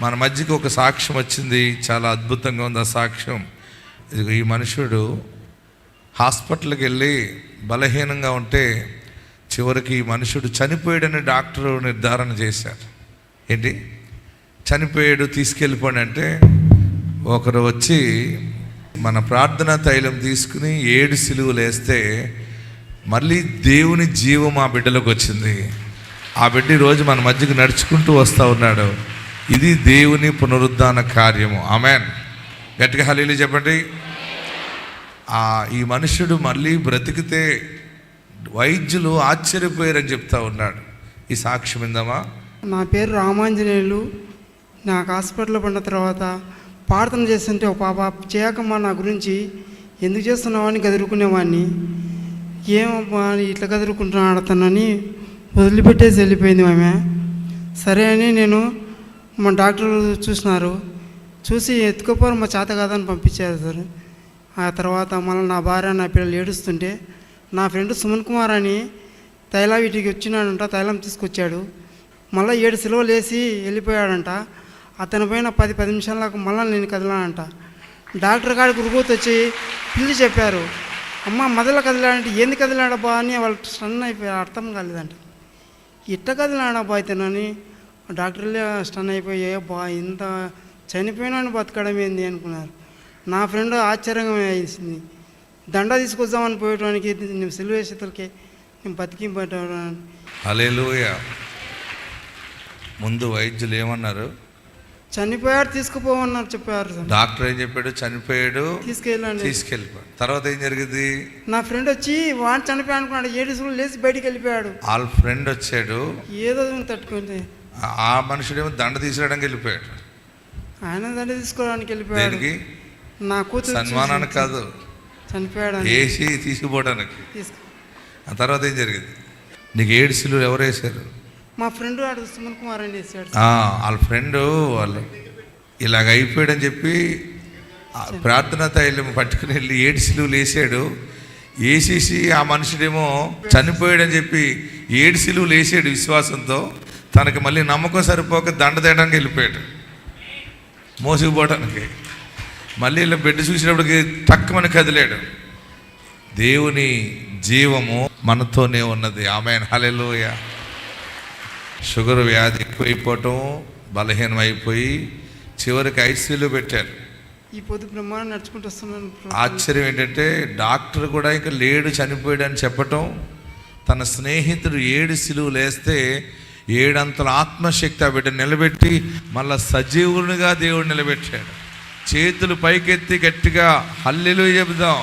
మన మధ్యకి ఒక సాక్ష్యం వచ్చింది, చాలా అద్భుతంగా ఉంది ఆ సాక్ష్యం. ఈ మనుషుడు హాస్పిటల్కి వెళ్ళి బలహీనంగా ఉంటే చివరికి ఈ మనుషుడు చనిపోయాడని డాక్టరు నిర్ధారణ చేశారు. ఏంటి చనిపోయాడు, తీసుకెళ్ళిపోండి అంటే ఒకరు వచ్చి మన ప్రార్థనా తైలం తీసుకుని 7 సిలువలు వేస్తే మళ్ళీ దేవుని జీవం ఆ బిడ్డలోకి వచ్చింది. ఆ బిడ్డ ఈరోజు మన మధ్యకి నడుచుకుంటూ వస్తూ ఉన్నాడు. ఇది దేవుని పునరుద్ధాన కార్యము. ఆమెన్. గట్టిగా హల్లెలూయా చెప్పండి. ఈ మనుషుడు మళ్ళీ బ్రతికితే వైద్యులు ఆశ్చర్యపోయారని చెప్తా ఉన్నాడు. ఈ సాక్ష్యం విందామా? నా పేరు రామాంజనేయులు. నాకు హాస్పిటల్లో పడిన తర్వాత ప్రార్థన చేస్తుంటే ఒక పాప చేయకమ్మా నా గురించి ఎందుకు చేస్తున్నావు అని గదురుకునేవాడిని. ఏమమ్మా ఇట్లా గదురుకుంటున్నాడు అతనని వదిలిపెట్టేసి వెళ్ళిపోయింది ఆమె. సరే అని నేను మా డాక్టర్ చూసినారు, చూసి ఎత్తుకోపోరు మా చేత కాదని పంపించారు సార్. ఆ తర్వాత మళ్ళీ నా భార్య నా పిల్లలు ఏడుస్తుంటే నా ఫ్రెండ్ సుమన్ కుమార్ అని తైలం వీటికి వచ్చినాడంట, తైలం తీసుకొచ్చాడు. మళ్ళీ 7 సిలువలు వేసి వెళ్ళిపోయాడంట. అతని పైన 10 నిమిషాలకు మళ్ళీ నేను కదిలానంట. డాక్టర్ గారికి రుగోతు వచ్చి పిలిచి చెప్పారు, అమ్మ మొదలు కదిలాడంటే ఏంది కదిలాడబ్బా అని వాళ్ళు స్టన్ అయిపోయారు. అర్థం కాలేదంట. ఇట్ట కదిలాడబ్బా అయితేనని డాక్టర్లే స్టన్ అయిపోయి బా ఇంత చనిపోయినా బతకడం ఏంది అనుకున్నారు. నా ఫ్రెండ్ ఆశ్చర్యంగా వేసింది. దండ తీసుకొద్దామని పోయటానికి నేను సిలువ వేసేతలకి నేను బతికి పెట్టాను. హల్లెలూయా. ముందు వైద్యులు ఏమన్నారు? చనిపోయాడు తీసుకుపోమన్నారు చెప్పారు. డాక్టర్ ఏం చెప్పాడు? చనిపోయాడు తీసుకెళ్ళిపోయాడు. తర్వాత ఏం జరిగింది? నా ఫ్రెండ్ వచ్చి వాడు చనిపోయాడు అనుకున్నాడు. 7 సిలువలు లేచి బయటికి వెళ్ళిపోయాడు. వాళ్ళ ఫ్రెండ్ వచ్చాడు, ఏదో తట్టుకుంది. ఆ మనుషుడేమో దండ తీసుకోవడానికి వెళ్ళిపోయాడు. ఆయన దండ తీసుకోవడానికి వెళ్ళిపోయాడు. నా కూతురు సన్మానానికి కాదు, చనిపోయాడు వేసి తీసుకుపోవడానికి. ఆ తర్వాత ఏం జరిగింది? నీకు 7 సిలువలు ఎవరు వేశారు? మా ఫ్రెండ్ వాడు సుమన్ కుమార్ అని వేసాడు. వాళ్ళ ఫ్రెండ్ వాళ్ళు ఇలాగ అయిపోయాడని చెప్పి ప్రార్థనా తైలం పట్టుకుని వెళ్ళి 7 సిలువలు వేసాడు. వేసేసి ఆ మనుషుడేమో చనిపోయాడని చెప్పి 7 సిలువలు వేసాడు విశ్వాసంతో. తనకి మళ్ళీ నమ్మకం సరిపోక దండ తేయడానికి వెళ్ళిపోయాడు, మోసుకుపోవడానికి. మళ్ళీ ఇలా బిడ్డ చూసినప్పటికి టక్కుమని కదిలాడు. దేవుని జీవము మనతోనే ఉన్నది. ఆమేన్. హల్లెలూయా. షుగర్ వ్యాధి ఎక్కువైపోవటం, బలహీనం అయిపోయి చివరికి ఐసీయూలో పెట్టారు. ఈ పొద్దు బ్రహ్మాండం నడుచుకుంటూ వస్తున్నాను. ఆశ్చర్యం ఏంటంటే డాక్టర్ కూడా ఇంకా లేడు, చనిపోయాడు అని చెప్పటం. తన స్నేహితుడు 7 సిలువలు వేస్తే 7 అంతల ఆత్మశక్తి ఆ బిడ్డ నిలబెట్టి మళ్ళా సజీవునిగా దేవుడు నిలబెట్టాడు. చేతులు పైకెత్తి గట్టిగా హల్లెలూయా చెబుదాం.